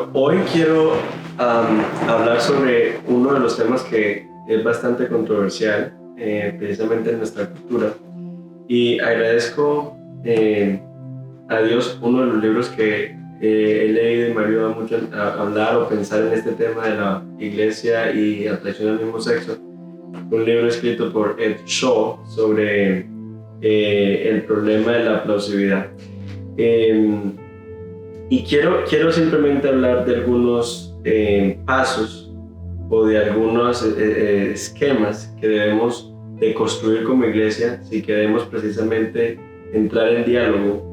Bueno, hoy quiero hablar sobre uno de los temas que es bastante controversial, precisamente en nuestra cultura. Y agradezco a Dios uno de los libros que he leído y me ayuda mucho a hablar o pensar en este tema de la iglesia y atracción al mismo sexo. Un libro escrito por Ed Shaw sobre el problema de la plausibilidad. Y quiero simplemente hablar de algunos pasos o de algunos esquemas que debemos de construir como iglesia si queremos precisamente entrar en diálogo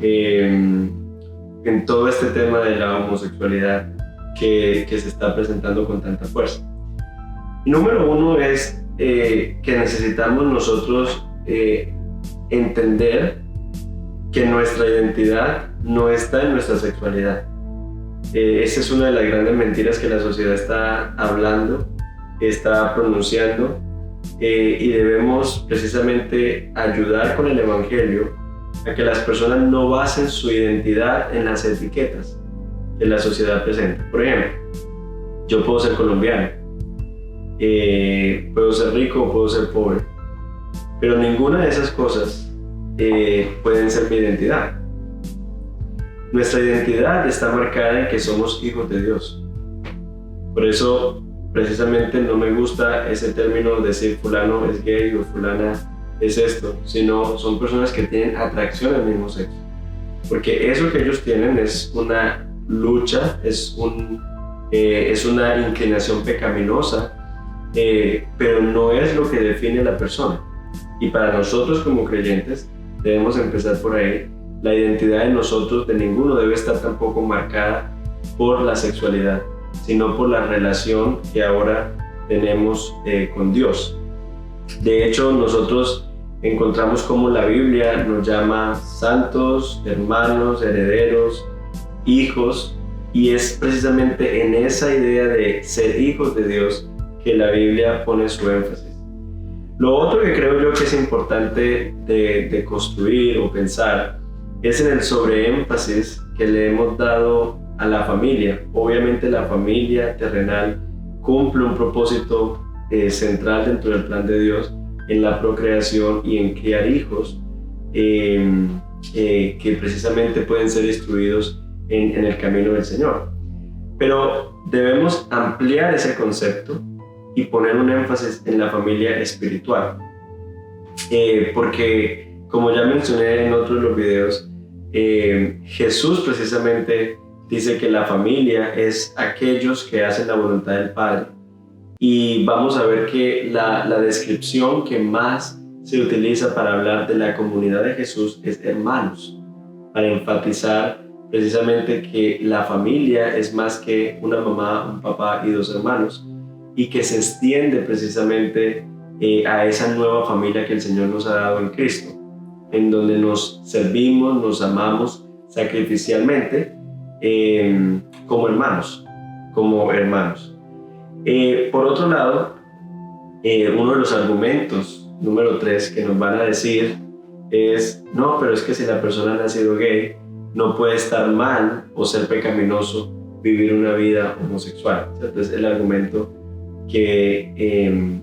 en todo este tema de la homosexualidad que se está presentando con tanta fuerza. Número uno es que necesitamos nosotros entender que nuestra identidad no está en nuestra sexualidad. Esa es una de las grandes mentiras que la sociedad está hablando, está pronunciando, y debemos precisamente ayudar con el Evangelio a que las personas no basen su identidad en las etiquetas que la sociedad presenta. Por ejemplo, yo puedo ser colombiano, puedo ser rico o puedo ser pobre, pero ninguna de esas cosas pueden ser mi identidad. Nuestra identidad está marcada en que somos hijos de Dios. Por eso, precisamente, no me gusta ese término decir fulano es gay o fulana es esto, sino son personas que tienen atracción al mismo sexo. Porque eso que ellos tienen es una lucha, es una inclinación pecaminosa, pero no es lo que define a la persona. Y para nosotros como creyentes, debemos empezar por ahí. La identidad de nosotros, de ninguno, debe estar tampoco marcada por la sexualidad, sino por la relación que ahora tenemos con Dios. De hecho, nosotros encontramos cómo la Biblia nos llama santos, hermanos, herederos, hijos, y es precisamente en esa idea de ser hijos de Dios que la Biblia pone su énfasis. Lo otro que creo yo que es importante de construir o pensar es en el sobreénfasis que le hemos dado a la familia. Obviamente la familia terrenal cumple un propósito central dentro del plan de Dios en la procreación y en criar hijos que precisamente pueden ser instruidos en el camino del Señor. Pero debemos ampliar ese concepto y poner un énfasis en la familia espiritual, porque como ya mencioné en otros de los videos, Jesús precisamente dice que la familia es aquellos que hacen la voluntad del Padre, y vamos a ver que la descripción que más se utiliza para hablar de la comunidad de Jesús es hermanos, para enfatizar precisamente que la familia es más que una mamá, un papá y dos hermanos, y que se extiende precisamente a esa nueva familia que el Señor nos ha dado en Cristo, en donde nos servimos, nos amamos sacrificialmente como hermanos. Por otro lado, uno de los argumentos, número 3, que nos van a decir es, no, pero es que si la persona ha nacido gay, no puede estar mal o ser pecaminoso vivir una vida homosexual. Entonces, el argumento que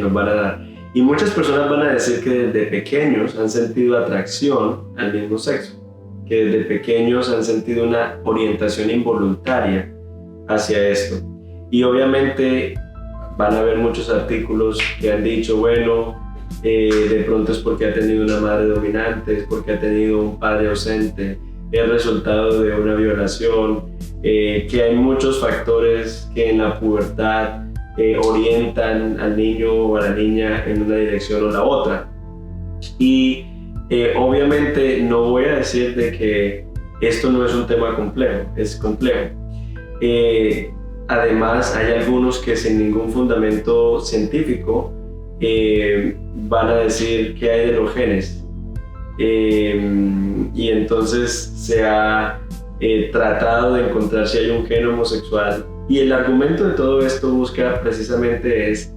nos van a dar. Y muchas personas van a decir que desde pequeños han sentido atracción al mismo sexo, que desde pequeños han sentido una orientación involuntaria hacia esto. Y obviamente van a haber muchos artículos que han dicho, bueno, de pronto es porque ha tenido una madre dominante, es porque ha tenido un padre ausente, es el resultado de una violación, que hay muchos factores que en la pubertad orientan al niño o a la niña en una dirección o la otra. Y obviamente no voy a decir de que esto no es un tema complejo, es complejo. Además, hay algunos que sin ningún fundamento científico van a decir que hay de los genes. Y entonces se ha tratado de encontrar si hay un gen homosexual. Y el argumento de todo esto busca precisamente es,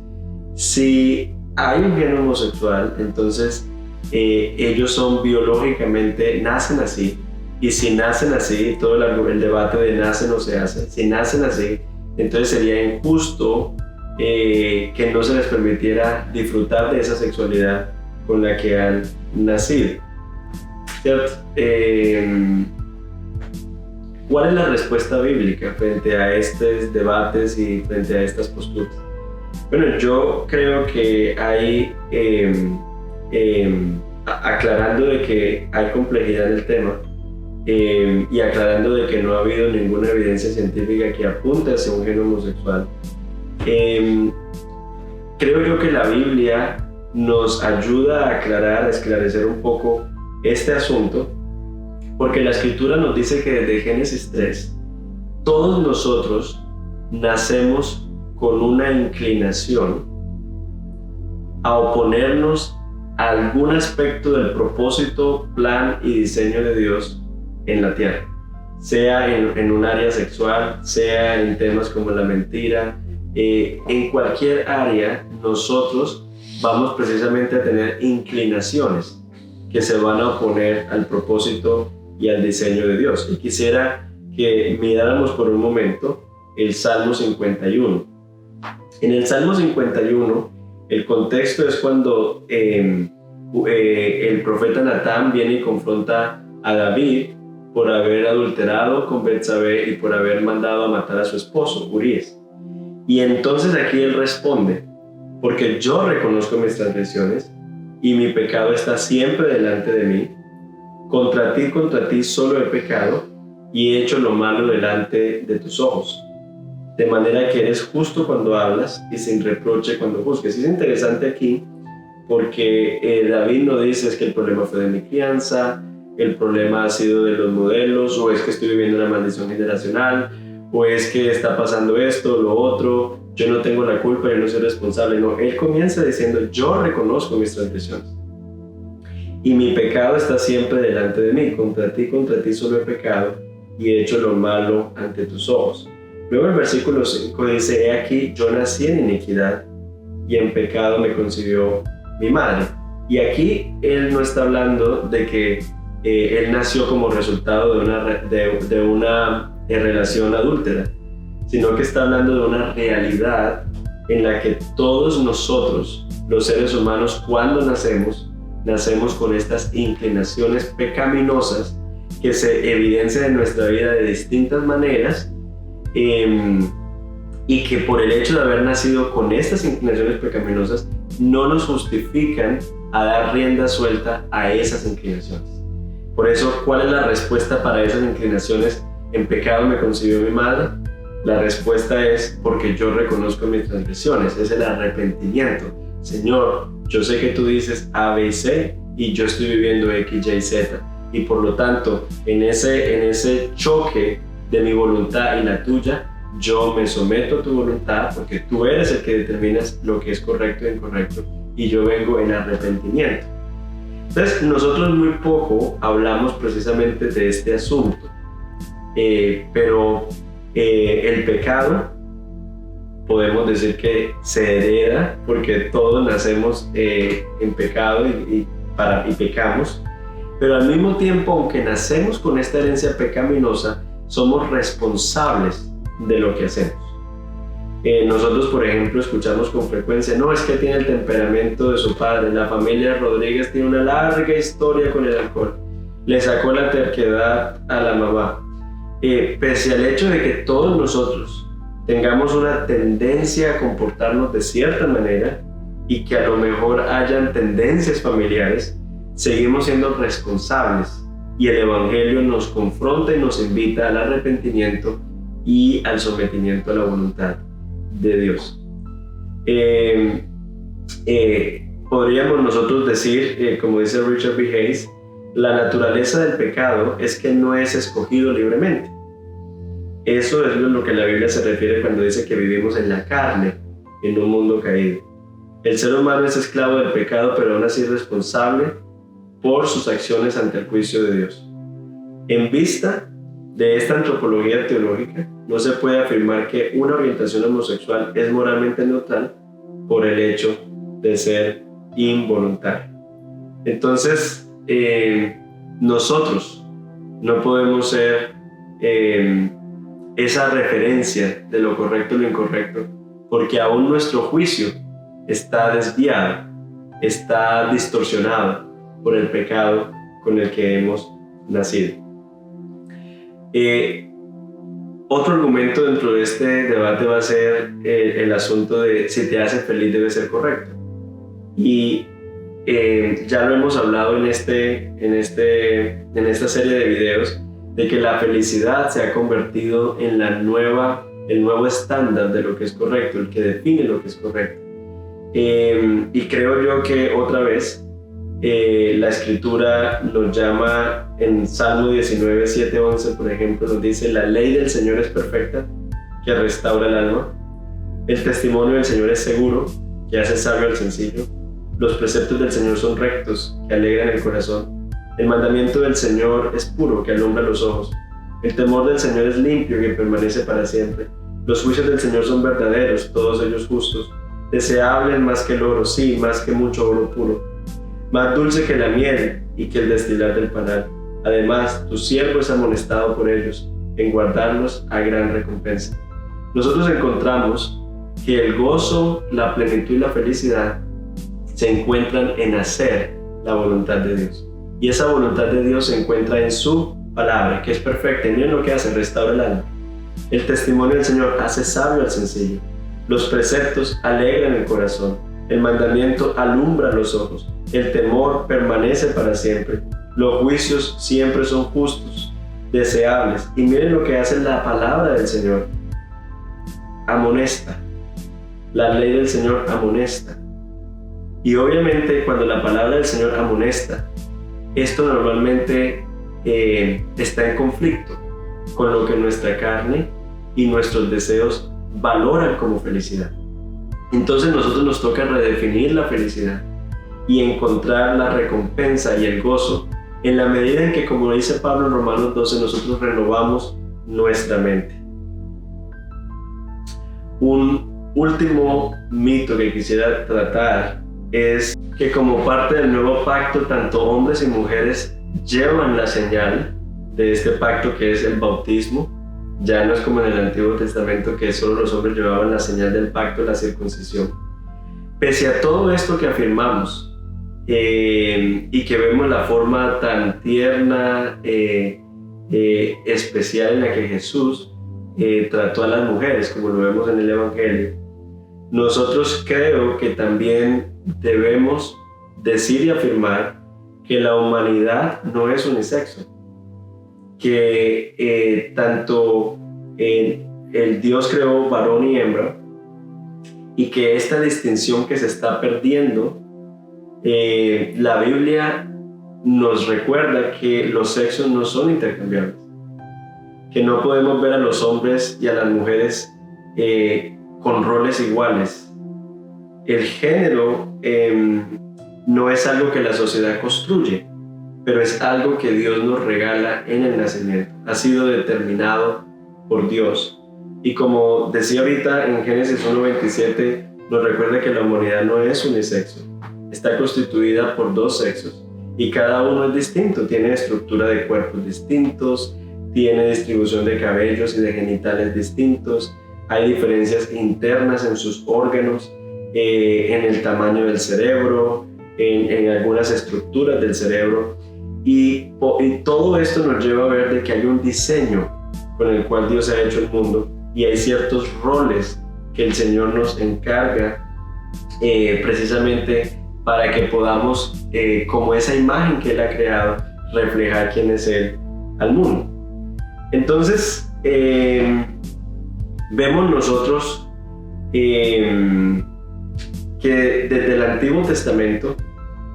si hay un gen homosexual, entonces ellos son biológicamente, nacen así, Y si nacen así, todo el debate de nacen o se hacen, si nacen así, entonces sería injusto que no se les permitiera disfrutar de esa sexualidad con la que han nacido. ¿Cierto? ¿Cuál es la respuesta bíblica frente a estos debates y frente a estas posturas? Bueno, yo creo que hay, aclarando de que hay complejidad en el tema, y aclarando de que no ha habido ninguna evidencia científica que apunte hacia un gen homosexual, creo yo que la Biblia nos ayuda a aclarar, a esclarecer un poco este asunto, porque la Escritura nos dice que desde Génesis 3, todos nosotros nacemos con una inclinación a oponernos a algún aspecto del propósito, plan y diseño de Dios en la tierra, sea en un área sexual, sea en temas como la mentira, en cualquier área nosotros vamos precisamente a tener inclinaciones que se van a oponer al propósito y al diseño de Dios. Y quisiera que miráramos por un momento el Salmo 51. En el Salmo 51, el contexto es cuando el profeta Natán viene y confronta a David por haber adulterado con Betsabé y por haber mandado a matar a su esposo, Urías. Y entonces aquí él responde: porque yo reconozco mis transgresiones y mi pecado está siempre delante de mí. Contra ti solo he pecado y he hecho lo malo delante de tus ojos. De manera que eres justo cuando hablas y sin reproche cuando juzgues. Y es interesante aquí porque David no dice es que el problema fue de mi crianza, el problema ha sido de los modelos, o es que estoy viviendo una maldición generacional, o es que está pasando esto, lo otro, yo no tengo la culpa, yo no soy responsable. No, él comienza diciendo: yo reconozco mis transgresiones y mi pecado está siempre delante de mí. Contra ti solo he pecado y he hecho lo malo ante tus ojos. Luego el versículo 5 dice: he aquí, yo nací en iniquidad y en pecado me concibió mi madre. Y aquí él no está hablando de que él nació como resultado de una relación adúltera, sino que está hablando de una realidad en la que todos nosotros, los seres humanos, cuando nacemos con estas inclinaciones pecaminosas que se evidencian en nuestra vida de distintas maneras, y que por el hecho de haber nacido con estas inclinaciones pecaminosas no nos justifican a dar rienda suelta a esas inclinaciones. Por eso, ¿cuál es la respuesta para esas inclinaciones? En pecado me concibió mi madre. La respuesta es: porque yo reconozco mis transgresiones. Es el arrepentimiento. Señor, yo sé que tú dices A, B y C y yo estoy viviendo X, Y, Z. Y por lo tanto, en ese choque de mi voluntad y la tuya, yo me someto a tu voluntad, porque tú eres el que determinas lo que es correcto e incorrecto, y yo vengo en arrepentimiento. Entonces, nosotros muy poco hablamos precisamente de este asunto, pero el pecado podemos decir que se hereda, porque todos nacemos en pecado y pecamos, pero al mismo tiempo, aunque nacemos con esta herencia pecaminosa, somos responsables de lo que hacemos. Nosotros, por ejemplo, escuchamos con frecuencia: no, es que tiene el temperamento de su padre. La familia Rodríguez tiene una larga historia con el alcohol, le sacó la terquedad a la mamá. Pese al hecho de que todos nosotros tengamos una tendencia a comportarnos de cierta manera y que a lo mejor hayan tendencias familiares, seguimos siendo responsables, y el Evangelio nos confronta y nos invita al arrepentimiento y al sometimiento a la voluntad de Dios. Podríamos nosotros decir, como dice Richard B. Hayes, la naturaleza del pecado es que no es escogido libremente. Eso es lo que la Biblia se refiere cuando dice que vivimos en la carne, en un mundo caído. El ser humano es esclavo del pecado, pero aún así responsable por sus acciones ante el juicio de Dios. En vista de esta antropología teológica, no se puede afirmar que una orientación homosexual es moralmente neutral por el hecho de ser involuntaria. Entonces, nosotros No podemos ser esa referencia de lo correcto y lo incorrecto, porque aún nuestro juicio está desviado, está distorsionado por el pecado con el que hemos nacido. Otro argumento dentro de este debate va a ser el asunto de si te hace feliz debe ser correcto. Y ya lo hemos hablado en esta serie de videos, de que la felicidad se ha convertido en el nuevo estándar de lo que es correcto, el que define lo que es correcto. Y creo yo que otra vez la Escritura nos llama en Salmo 19, 7, 11, por ejemplo, nos dice: la ley del Señor es perfecta, que restaura el alma. El testimonio del Señor es seguro, que hace sabio al sencillo. Los preceptos del Señor son rectos, que alegran el corazón. El mandamiento del Señor es puro, que alumbra los ojos. El temor del Señor es limpio, que permanece para siempre. Los juicios del Señor son verdaderos, todos ellos justos. Deseables más que el oro, sí, más que mucho oro puro. Más dulce que la miel y que el destilar del panal. Además, tu siervo es amonestado por ellos. En guardarlos hay gran recompensa. Nosotros encontramos que el gozo, la plenitud y la felicidad se encuentran en hacer la voluntad de Dios. Y esa voluntad de Dios se encuentra en su palabra, que es perfecta. Y miren lo que hace: restaura el alma. El testimonio del Señor hace sabio al sencillo. Los preceptos alegran el corazón. El mandamiento alumbra los ojos. El temor permanece para siempre. Los juicios siempre son justos, deseables. Y miren lo que hace la palabra del Señor: amonesta. La ley del Señor amonesta. Y obviamente cuando la palabra del Señor amonesta, esto normalmente está en conflicto con lo que nuestra carne y nuestros deseos valoran como felicidad. Entonces nosotros nos toca redefinir la felicidad y encontrar la recompensa y el gozo en la medida en que, como dice Pablo en Romanos 12, nosotros renovamos nuestra mente. Un último mito que quisiera tratar es que como parte del nuevo pacto, tanto hombres y mujeres llevan la señal de este pacto, que es el bautismo. Ya no es como en el Antiguo Testamento, que solo los hombres llevaban la señal del pacto, la circuncisión. Pese a todo esto que afirmamos y que vemos la forma tan tierna, especial en la que Jesús trató a las mujeres, como lo vemos en el Evangelio, nosotros creo que también debemos decir y afirmar que la humanidad no es unisexo, que tanto el Dios creó varón y hembra, y que esta distinción que se está perdiendo, la Biblia nos recuerda que los sexos no son intercambiables, que no podemos ver a los hombres y a las mujeres con roles iguales. El género no es algo que la sociedad construye, pero es algo que Dios nos regala en el nacimiento. Ha sido determinado por Dios. Y como decía ahorita en Génesis 1:27, nos recuerda que la humanidad no es unisexo. Está constituida por dos sexos y cada uno es distinto. Tiene estructura de cuerpos distintos, tiene distribución de cabellos y de genitales distintos. Hay diferencias internas en sus órganos, en el tamaño del cerebro, en algunas estructuras del cerebro. Y todo esto nos lleva a ver de que hay un diseño con el cual Dios ha hecho el mundo, y hay ciertos roles que el Señor nos encarga precisamente para que podamos, como esa imagen que Él ha creado, reflejar quién es Él al mundo. Entonces, vemos nosotros que desde el Antiguo Testamento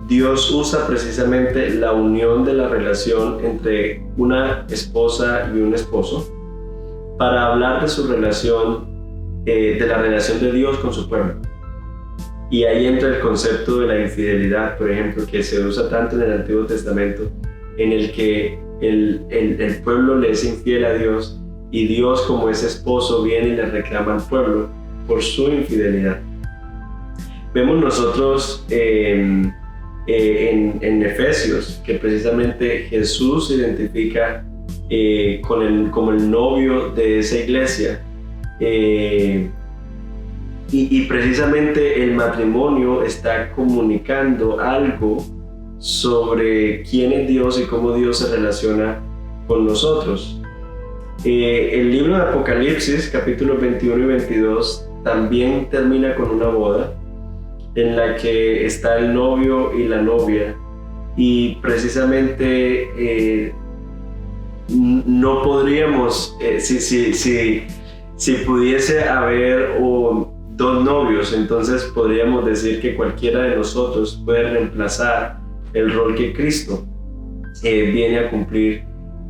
Dios usa precisamente la unión de la relación entre una esposa y un esposo para hablar de su relación, de la relación de Dios con su pueblo. Y ahí entra el concepto de la infidelidad, por ejemplo, que se usa tanto en el Antiguo Testamento, en el que el pueblo le es infiel a Dios, y Dios, como ese esposo, viene y le reclama al pueblo por su infidelidad. Vemos nosotros en Efesios que precisamente Jesús identifica como el novio de esa iglesia. Y precisamente el matrimonio está comunicando algo sobre quién es Dios y cómo Dios se relaciona con nosotros. El libro de Apocalipsis, capítulos 21 y 22, también termina con una boda en la que está el novio y la novia, y precisamente no podríamos, si pudiese haber dos novios, entonces podríamos decir que cualquiera de nosotros puede reemplazar el rol que Cristo viene a cumplir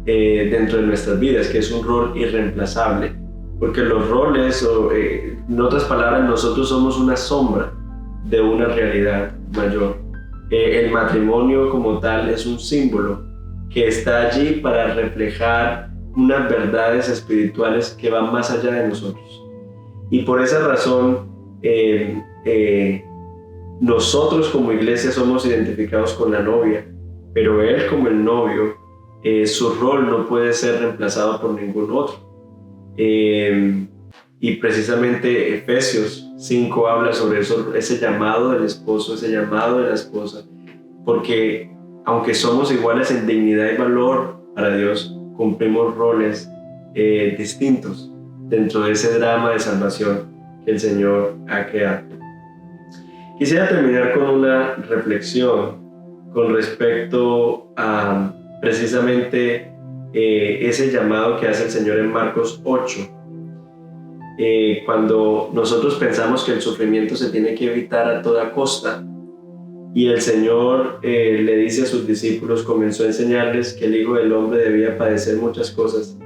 dentro de nuestras vidas, que es un rol irreemplazable, porque los roles, en otras palabras, nosotros somos una sombra de una realidad mayor. El matrimonio como tal es un símbolo que está allí para reflejar unas verdades espirituales que van más allá de nosotros. Y por esa razón, nosotros como iglesia somos identificados con la novia, pero él como el novio, su rol no puede ser reemplazado por ningún otro. Y precisamente Efesios 5 habla sobre eso, ese llamado del esposo, ese llamado de la esposa, porque aunque somos iguales en dignidad y valor para Dios, cumplimos roles distintos dentro de ese drama de salvación que el Señor ha creado. Quisiera terminar con una reflexión con respecto a precisamente ese llamado que hace el Señor en Marcos 8. Cuando nosotros pensamos que el sufrimiento se tiene que evitar a toda costa, y el Señor le dice a sus discípulos, comenzó a enseñarles que el Hijo del Hombre debía padecer muchas cosas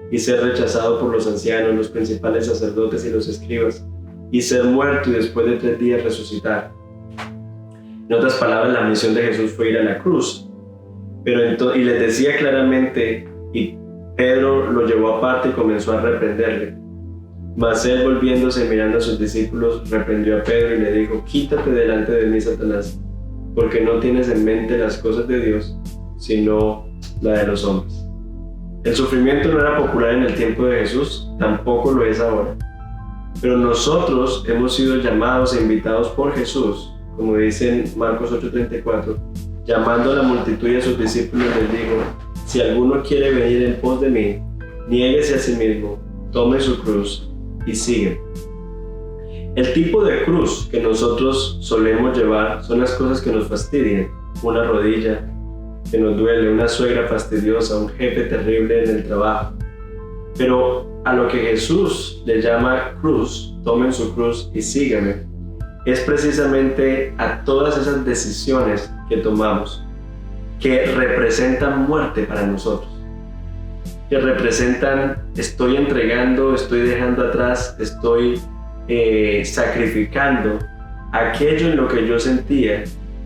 y ser rechazado por los ancianos, los principales sacerdotes y los escribas, y ser muerto y después de 3 días resucitar. En otras palabras, la misión de Jesús fue ir a la cruz, y les decía claramente, y Pedro lo llevó aparte y comenzó a reprenderle. Mas él, volviéndose y mirando a sus discípulos, reprendió a Pedro y le dijo, quítate delante de mí, Satanás, porque no tienes en mente las cosas de Dios, sino la de los hombres. El sufrimiento no era popular en el tiempo de Jesús, tampoco lo es ahora. Pero nosotros hemos sido llamados e invitados por Jesús, como dice en Marcos 8:34, llamando a la multitud y a sus discípulos les digo, si alguno quiere venir en pos de mí, niéguese a sí mismo, tome su cruz y sigue. El tipo de cruz que nosotros solemos llevar son las cosas que nos fastidian, una rodilla que nos duele, una suegra fastidiosa, un jefe terrible en el trabajo. Pero a lo que Jesús le llama cruz, tomen su cruz y síganme, es precisamente a todas esas decisiones que tomamos, que representan muerte para nosotros, que representan estoy entregando, estoy dejando atrás, estoy sacrificando aquello en lo que yo sentía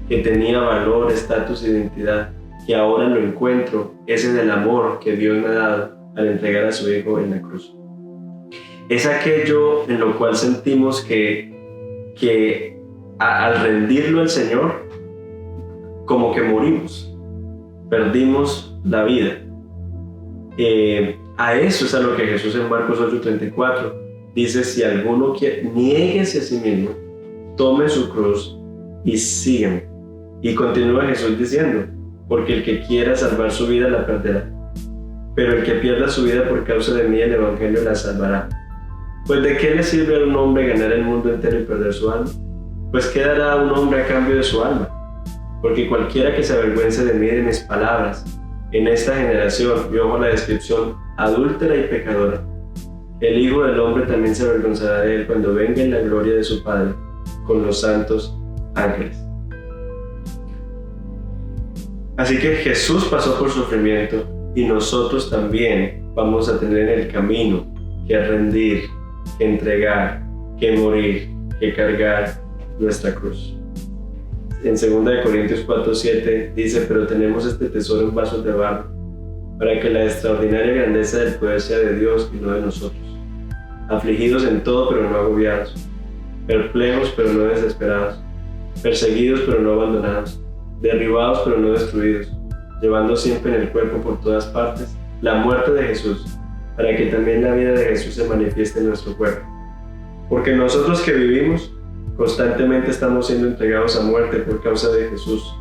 que tenía valor, estatus, identidad, que ahora lo encuentro, es en el amor que Dios me ha dado al entregar a su Hijo en la cruz. Es aquello en lo cual sentimos que al rendirlo al Señor, como que morimos, perdimos la vida. A eso es a lo que Jesús en Marcos 8:34 dice, si alguno quiere, niéguese a sí mismo, tome su cruz y sígueme. Y continúa Jesús diciendo, porque el que quiera salvar su vida la perderá, pero el que pierda su vida por causa de mí, el Evangelio la salvará. Pues ¿de qué le sirve a un hombre ganar el mundo entero y perder su alma? Pues ¿qué dará a un hombre a cambio de su alma? Porque cualquiera que se avergüence de mí y de mis palabras en esta generación, y ojo a la descripción, adúltera y pecadora, el Hijo del Hombre también se avergonzará de él cuando venga en la gloria de su Padre con los santos ángeles. Así que Jesús pasó por sufrimiento y nosotros también vamos a tener en el camino que rendir, que entregar, que morir, que cargar nuestra cruz. En 2 Corintios 4:7 dice, pero tenemos este tesoro en vasos de barro, para que la extraordinaria grandeza del poder sea de Dios y no de nosotros. Afligidos en todo, pero no agobiados, perplejos, pero no desesperados, perseguidos, pero no abandonados, derribados, pero no destruidos, llevando siempre en el cuerpo por todas partes la muerte de Jesús, para que también la vida de Jesús se manifieste en nuestro cuerpo. Porque nosotros que vivimos, constantemente estamos siendo entregados a muerte por causa de Jesús,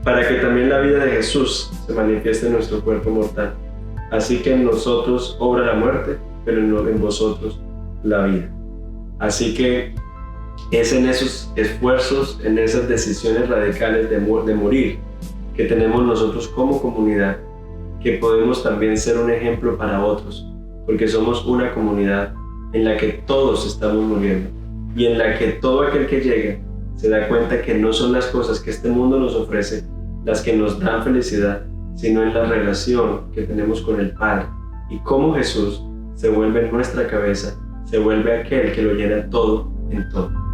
para que también la vida de Jesús se manifieste en nuestro cuerpo mortal. Así que en nosotros obra la muerte, pero en vosotros la vida. Así que es en esos esfuerzos, en esas decisiones radicales de morir, que tenemos nosotros como comunidad, que podemos también ser un ejemplo para otros, porque somos una comunidad en la que todos estamos muriendo y en la que todo aquel que llega se da cuenta que no son las cosas que este mundo nos ofrece las que nos dan felicidad, sino en la relación que tenemos con el Padre y cómo Jesús se vuelve nuestra cabeza, se vuelve aquel que lo llena todo en todo.